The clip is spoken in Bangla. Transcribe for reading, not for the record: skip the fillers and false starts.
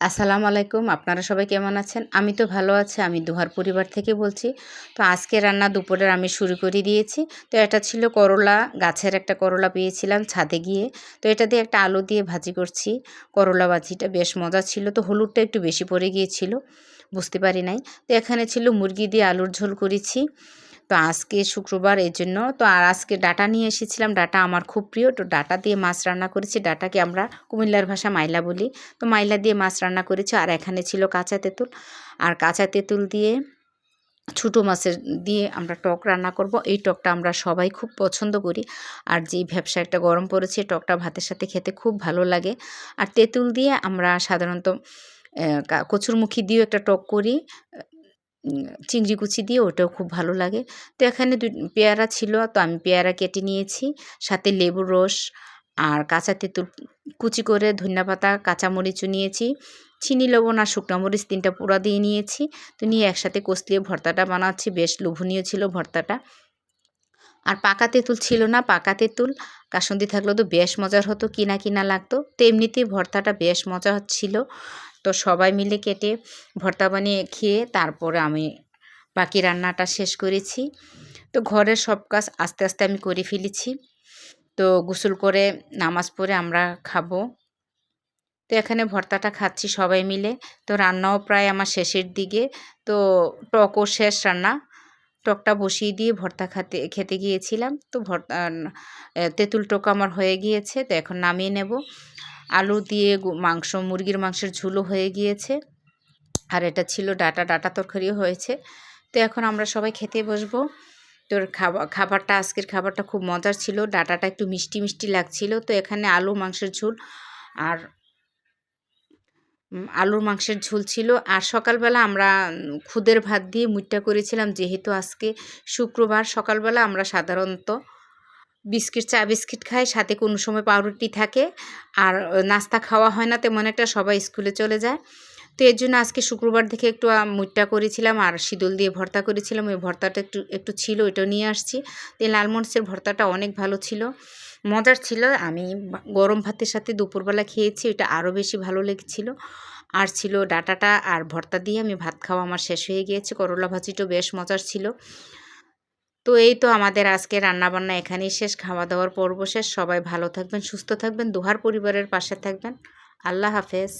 আসসালামু আলাইকুম। আপনারা সবাই কেমন আছেন? আমি তো ভালো আছি। আমি দুহার পরিবার থেকে বলছি। তো আজকে রান্না দুপুরের আমি শুরু করে দিয়েছি। তো এটা ছিল করলা, গাছের একটা করলা পেয়েছিলাম ছাদে গিয়ে। তো এটা দিয়ে একটা আলু দিয়ে ভাজি করছি। করলা ভাজিটা বেশ মজা ছিল। তো হলুদটা একটু বেশি পড়ে গিয়েছিল। বুঝতে পারি নাই। তো এখানে ছিল মুরগি দিয়ে আলুর ঝোল করেছি। তো আজকে শুক্রবার এজন্য তো আর আজকে ডাঁটা নিয়ে এসেছিলাম। ডাঁটা আমার খুব প্রিয়। তো ডাঁটা দিয়ে মাছ রান্না করেছি। ডাঁটাকে আমরা কুমিল্লার ভাষা মাইলা বলি। তো মাইলা দিয়ে মাছ রান্না করেছি। আর এখানে ছিল কাঁচা তেঁতুল। আর কাঁচা তেঁতুল দিয়ে ছোটো মাছের দিয়ে আমরা টক রান্না করব। এই টকটা আমরা সবাই খুব পছন্দ করি। আর যেই ভ্যাপসা একটা গরম পড়েছে টকটা ভাতের সাথে খেতে খুব ভালো লাগে। আর তেঁতুল দিয়ে আমরা সাধারণত কচুরমুখী দিয়েও একটা টক করি। চিংড়ি কুচি দিয়ে ওটাও খুব ভালো লাগে। তো এখানে পেয়ারা ছিল, তো আমি পেয়ারা কেটে নিয়েছি, সাথে লেবুর রস আর কাঁচা তেঁতুল কুচি করে, ধনিয়াপাতা কাঁচামরিচও নিয়েছি, চিনি লবণ আর শুকনো মরিচ 3টা পুরা দিয়ে নিয়েছি। তো নিয়ে একসাথে কষলিয়ে ভর্তাটা বানাচ্ছি। বেশ লোভনীয় ছিল ভর্তাটা। আর পাকা তেঁতুল ছিল না। পাকা তেঁতুল কাসুন্দি থাকলেও তো বেশ মজার হতো, কিনা কিনা লাগতো। তো এমনিতেই ভর্তাটা বেশ মজা ছিল। তো সবাই মিলে কেটে ভর্তা বানিয়ে খেয়ে তারপরে আমি বাকি রান্নাটা শেষ করেছি। তো ঘরের সব কাজ আস্তে আস্তে আমি করে ফেলেছি। তো গোসল করে নামাজ পড়ে আমরা খাবো। তো এখানে ভর্তাটা খাচ্ছি সবাই মিলে। তো রান্নাও প্রায় আমার শেষের দিকে। তো টকও শেষ রান্না। টকটা বসিয়ে দিয়ে ভর্তা খেতে গিয়েছিলাম। তো তেঁতুল টক আমার হয়ে গিয়েছে। তো এখন নামিয়ে নেব। আলু দিয়ে মাংস, মুরগির মাংসের ঝোলও হয়ে গিয়েছে। আর এটা ছিল ডাঁটা তরকারিও হয়েছে। তো এখন আমরা সবাই খেতে বসবো। তোর খাবারটা আজকের খাবারটা খুব মজার ছিল। ডাঁটাটা একটু মিষ্টি মিষ্টি লাগছিল। তো এখানে মাংসের ঝোল আর আলুর মাংসের ঝোল ছিল। আর সকালবেলা আমরা খুদের ভাত দিয়ে মুইট্টা করেছিলাম। যেহেতু আজকে শুক্রবার, সকালবেলা আমরা সাধারণত চা বিস্কিট খাই, সাথে কোনো সময় পাউরুটি থাকে। আর নাস্তা খাওয়া হয় না তেমন একটা, সবাই স্কুলে চলে যায়। তো এর জন্য আজকে শুক্রবার দেখে একটু মুইট্টা করেছিলাম আর শিদল দিয়ে ভর্তা করেছিলাম। ওই ভর্তাটা একটু একটু ছিল, ওইটাও নিয়ে আসছি। তো লাল মরিচের ভর্তাটা অনেক ভালো ছিল, মজার ছিল। আমি গরম ভাতের সাথে দুপুরবেলা খেয়েছি, ওইটা আরও বেশি ভালো লেগেছিল। আর ছিল ডাঁটাটা আর ভর্তা দিয়ে আমি ভাত খাওয়া আমার শেষ হয়ে গিয়েছে। করলা ভাজিটাও বেশ মজার ছিল। তো এই তো আমাদের আজকে রান্নাবান্না এখানেই শেষ। খাওয়া দাওয়ার পর্ব শেষ। সবাই ভালো থাকবেন, সুস্থ থাকবেন, দুহার পরিবারের পাশে থাকবেন। আল্লাহ হাফেজ।